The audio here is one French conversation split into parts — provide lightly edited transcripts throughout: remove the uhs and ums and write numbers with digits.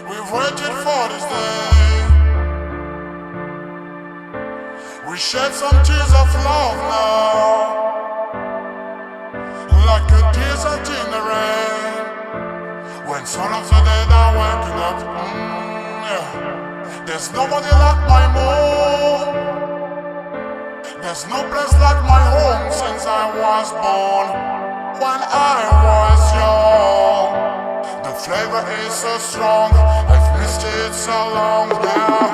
We've waited for this day. We shed some tears of love now, like a desert in the rain. When some of the dead are waking up, yeah. There's nobody like my moon. There's no place like my home since I was born. When I was young, the flavor is so strong. I've missed it so long now.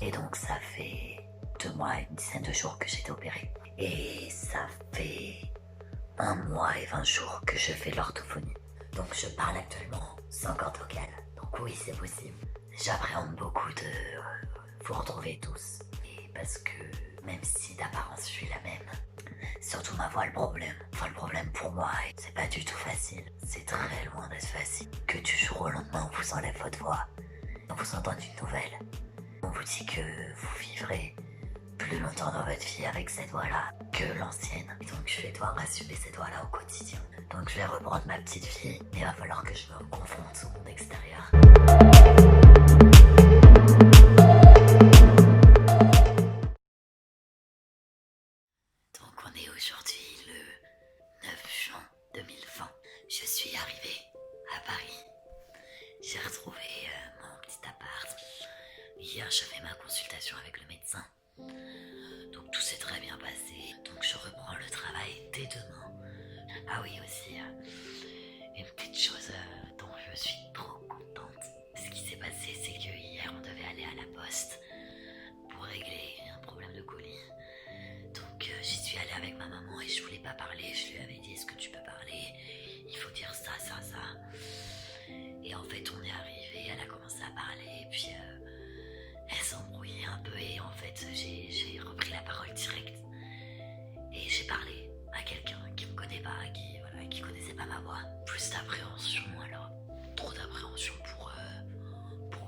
Et donc ça fait 2 mois et une dizaine de jours que j'ai été opérée. Et ça fait 1 mois et 20 jours que je fais l'orthophonie. Donc je parle actuellement sans corde vocale. Donc oui, c'est possible. J'appréhende beaucoup de vous retrouver tous. Et parce que même si d'apparence je suis la même, surtout ma voix le problème. Enfin le problème pour moi, c'est pas du tout facile. C'est très loin d'être facile. Que du jour au lendemain on vous enlève votre voix. On vous entend une nouvelle. On vous dit que vous vivrez plus longtemps dans votre vie avec cette voix-là que l'ancienne. Et donc je vais devoir assumer cette voix-là au quotidien. Donc je vais reprendre ma petite vie, mais il va falloir que je me confronte au monde extérieur. Donc on est aujourd'hui le 9 juin 2020. Je suis arrivée à Paris. J'ai retrouvé mon petit appart. Hier, j'ai fait ma consultation avec le médecin. Donc tout s'est très bien passé. Donc je reprends le travail dès demain. Ah oui, aussi, une petite chose dont je suis trop contente. Ce qui s'est passé, c'est que hier, on devait aller à la poste pour régler un problème de colis. Donc j'y suis allée avec ma maman et je voulais pas parler. Je lui avais dit, est-ce que tu peux parler? Il faut dire ça, ça, ça. Et en fait, on est arrivé, elle a commencé à parler, et puis elle s'embrouillait un peu, et en fait, j'ai repris la parole directe. Et j'ai parlé à quelqu'un qui me connaît pas, qui connaissait pas ma voix. Plus d'appréhension, alors, trop d'appréhension pour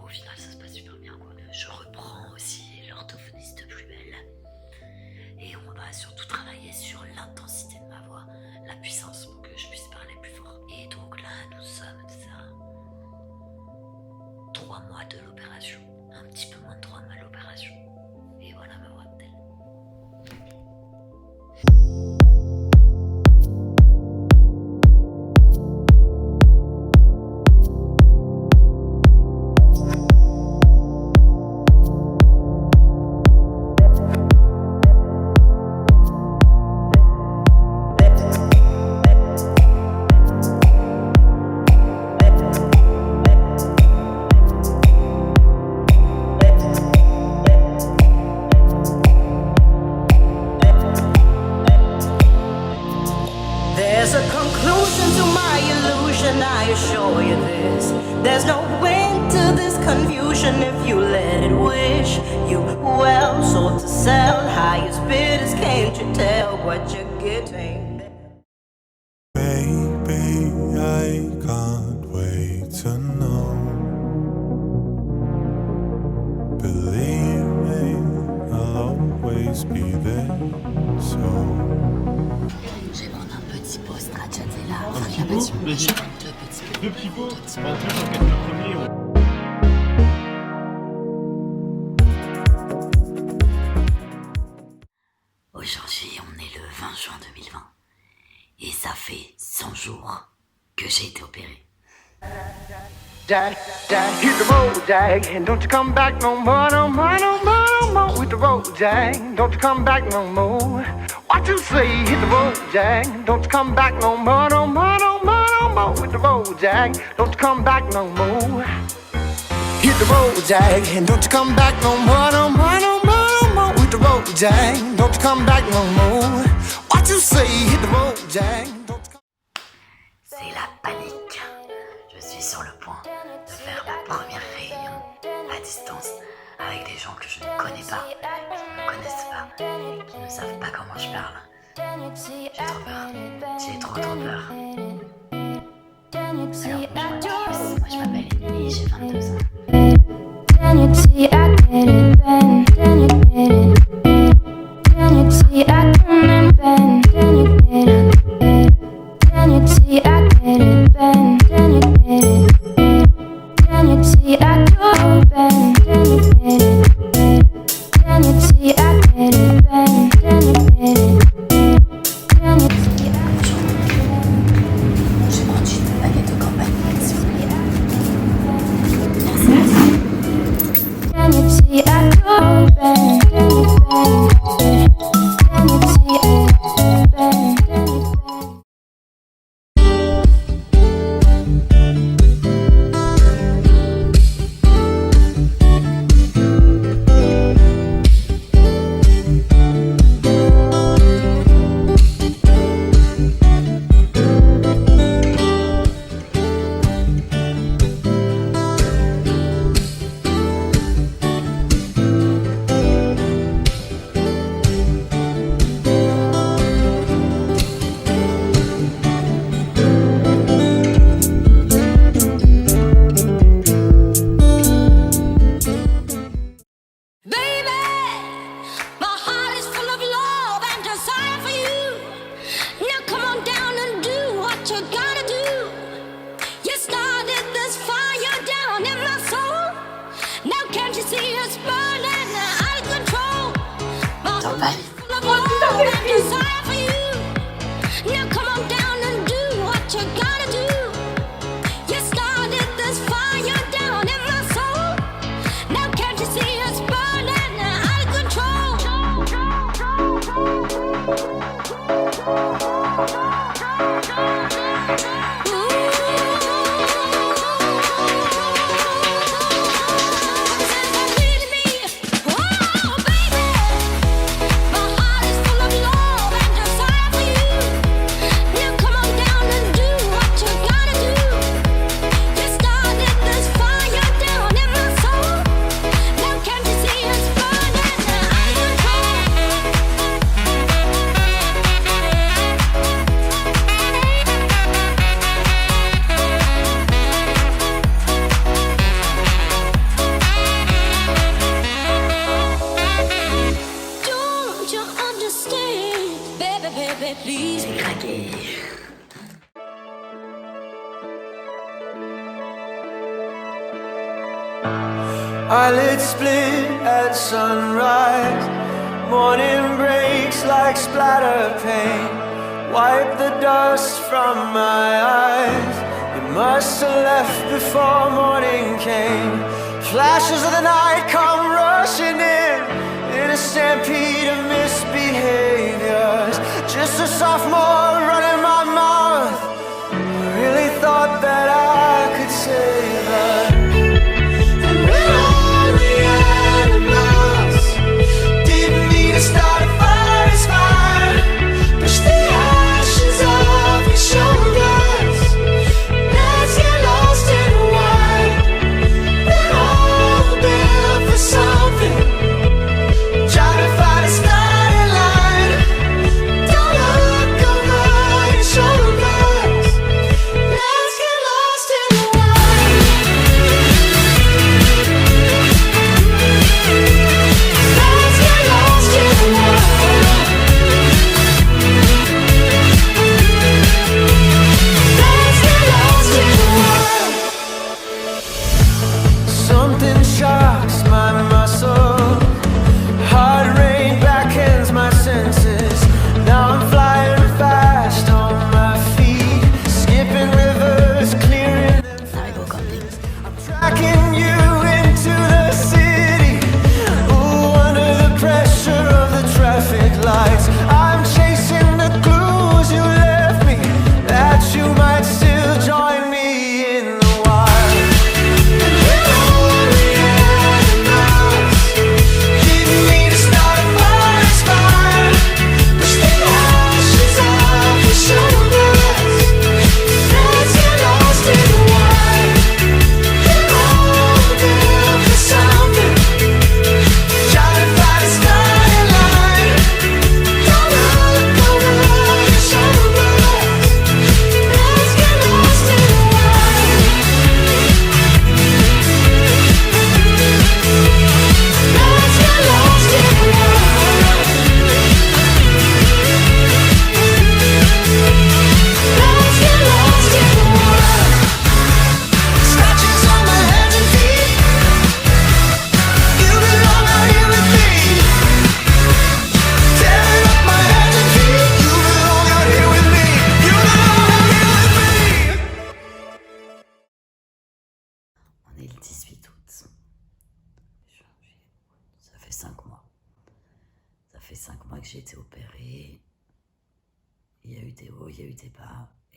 au final, ça se passe super bien, quoi. Je reprends aussi l'orthophoniste de plus belle. Et on va surtout travailler sur l'intensité de ma voix, la puissance pour que je puisse parler plus fort. Et donc là, nous sommes à 3 mois de l'opération. Un petit peu moins de 3 mois de l'opération. Et voilà ma voix telle. There's a conclusion to my illusion, I assure you this. There's no end to this confusion if you let it wish you well. Sold to sell, highest bidders, can't you tell what you're getting? Baby, I can't wait to know. Believe me, I'll always be there, so. Je vais prendre un petit pot stracciatella. Un petit pot, deux petits pots. C'est pas un truc en 4 premiers. Aujourd'hui, on est le 20 juin 2020 et ça fait 100 jours que j'ai été opéré. Jack, Jack, hit the road, Jack, and don't you come back no more, no more, no more, no more. With the road, Jack, don't you come back no more. What you say? Hit the road, Jack, don't you come back no more, no more, no more, no more. With the road, Jack, don't you come back no more. Hit the road, Jack, and don't you come back no more, no more, no more, no more. With the road, Jack, don't you come back no more. What you say? Hit the road, Jack, don't you come. C'est la panique. Je suis sur le point de faire ma première réunion à distance avec des gens que je ne connais pas, qui ne me connaissent pas, qui ne savent pas comment je parle. J'ai trop peur. J'ai trop peur. Alors, moi je m'appelle Émilie, j'ai 22 ans. Can you see I get it, Ben? Can you get it? Can you see I can and Ben? Can you get it? Can you see I get it, Ben? Can you get it? Can you see I go, Ben? Can you get it? Can you see I get it, Ben? Can you get it? Can you see I J'ai grandi une baguette de campagne. Can you see I go, Ben? Can you Ben? Can you see I Ben? Can you Ben? J'ai craqué. Eyelids split at sunrise. Morning breaks like splatter paint. Wipe the dust from my eyes. You must have left before morning came. Flashes of the night come rushing in a stampede of misbehaviors. Just a sophomore running my mouth. I really thought that I could save her. Start a forest fire, push the ashes of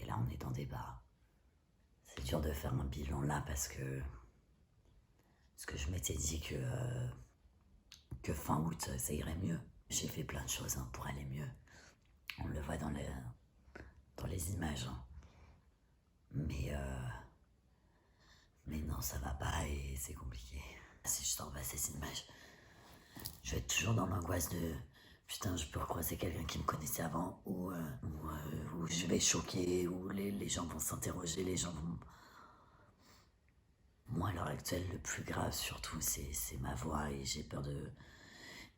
là, on est dans des bars. C'est dur de faire un bilan là parce que je m'étais dit que fin août, ça irait mieux. J'ai fait plein de choses pour aller mieux. On le voit dans les images. Mais non, ça va pas et c'est compliqué. Si je sors pas ces images, je vais être toujours dans l'angoisse de putain, je peux recroiser quelqu'un qui me connaissait avant ou je vais choquer, ou les gens vont s'interroger, les gens vont... Moi, à l'heure actuelle, le plus grave surtout, c'est ma voix et j'ai peur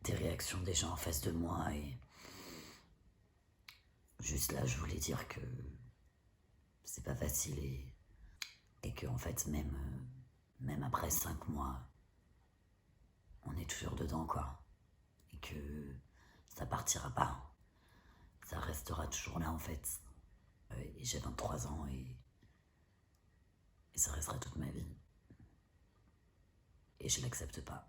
des réactions des gens en face de moi et... Juste là, je voulais dire que c'est pas facile et que en fait, même après 5 mois, on est toujours dedans, quoi. Et que ça partira pas. Ça restera toujours là, en fait. Et j'ai 23 ans et ça restera toute ma vie. Et je l'accepte pas.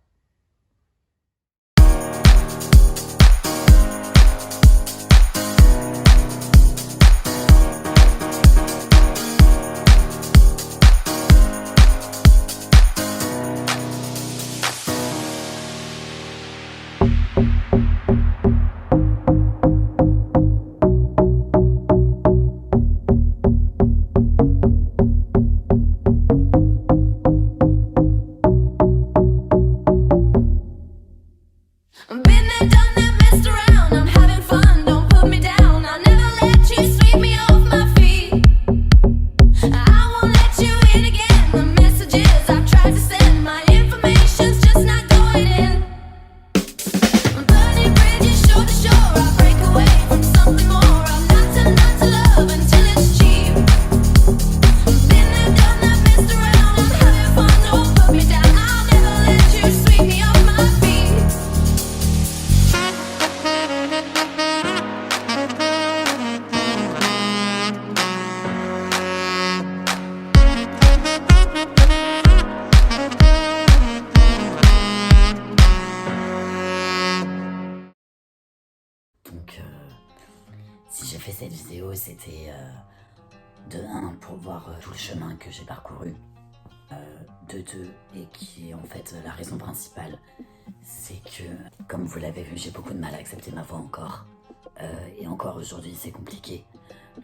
Si j'ai fait cette vidéo, c'était de 1 pour voir tout le chemin que j'ai parcouru, de 2 et qui est en fait la raison principale, c'est que, comme vous l'avez vu, j'ai beaucoup de mal à accepter ma voix encore, et encore aujourd'hui c'est compliqué.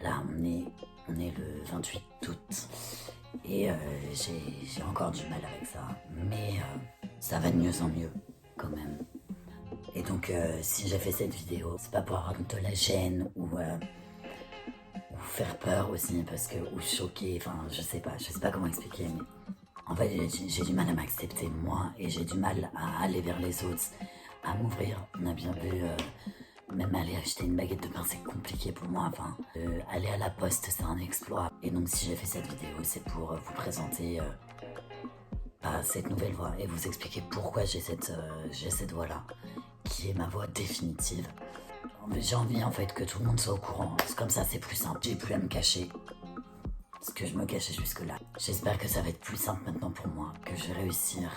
Là on est le 28 août et j'ai encore du mal avec ça, mais ça va de mieux en mieux quand même. Et donc, si j'ai fait cette vidéo, c'est pas pour avoir de la gêne ou faire peur aussi, parce que, ou choquer, enfin, je sais pas comment expliquer, mais en fait, j'ai du mal à m'accepter moi, et j'ai du mal à aller vers les autres, à m'ouvrir. On a bien vu, même aller acheter une baguette de pain, c'est compliqué pour moi, enfin, aller à la poste, c'est un exploit. Et donc, si j'ai fait cette vidéo, c'est pour vous présenter cette nouvelle voix et vous expliquer pourquoi j'ai cette voix-là, qui est ma voix définitive. J'ai envie en fait que tout le monde soit au courant, parce que comme ça c'est plus simple, j'ai plus à me cacher, ce que je me cachais jusque là. J'espère que ça va être plus simple maintenant pour moi, que je vais réussir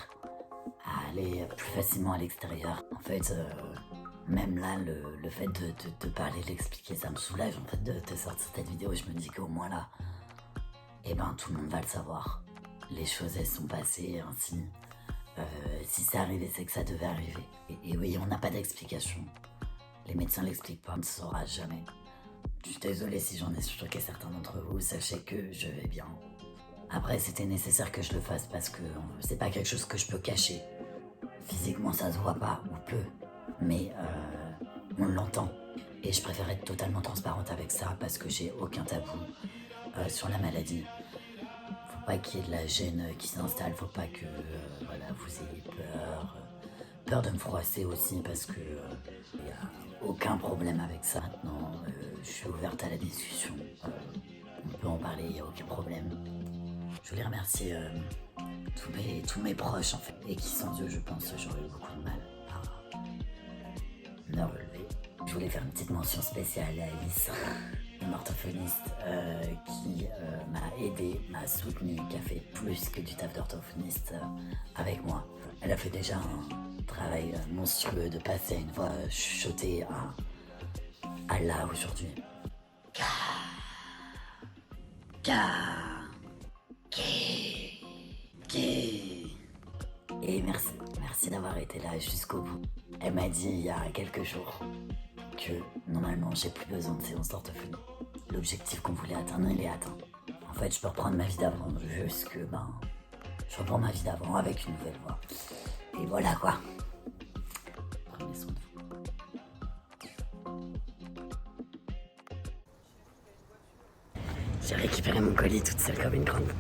à aller plus facilement à l'extérieur. En fait, même là, le fait de parler, d'expliquer, ça me soulage en fait de sortir cette vidéo. Je me dis qu'au moins là, eh ben tout le monde va le savoir. Les choses elles sont passées ainsi. Si c'est arrivé, c'est que ça devait arriver. Et oui, on n'a pas d'explication. Les médecins l'expliquent pas, on ne saura jamais. Je suis désolée si j'en ai choqué certains d'entre vous, sachez que je vais bien. Après, c'était nécessaire que je le fasse parce que c'est pas quelque chose que je peux cacher. Physiquement, ça se voit pas, ou peu, mais on l'entend. Et je préfère être totalement transparente avec ça parce que j'ai aucun tabou sur la maladie. Faut pas qu'il y ait de la gêne qui s'installe, faut pas que vous ayez peur de me froisser aussi parce que y a aucun problème avec ça. Maintenant, je suis ouverte à la discussion, on peut en parler, il n'y a aucun problème. Je voulais remercier tous mes proches en fait, et qui sans eux je pense j'aurais eu beaucoup de mal à me relever. Je voulais faire une petite mention spéciale à Alice, une orthophoniste qui m'a aidé, m'a soutenu, qui a fait plus que du taf d'orthophoniste avec moi. Elle a fait déjà un travail monstrueux de passer à une voix chuchotée à là aujourd'hui. Et merci d'avoir été là jusqu'au bout. Elle m'a dit il y a quelques jours que normalement j'ai plus besoin de séance d'orthophonie. L'objectif qu'on voulait atteindre, il est atteint. En fait, je peux reprendre ma vie d'avant, juste que je reprends ma vie d'avant avec une nouvelle voix. Et voilà quoi. Prenez soin de vous. J'ai récupéré mon colis toute seule comme une grande.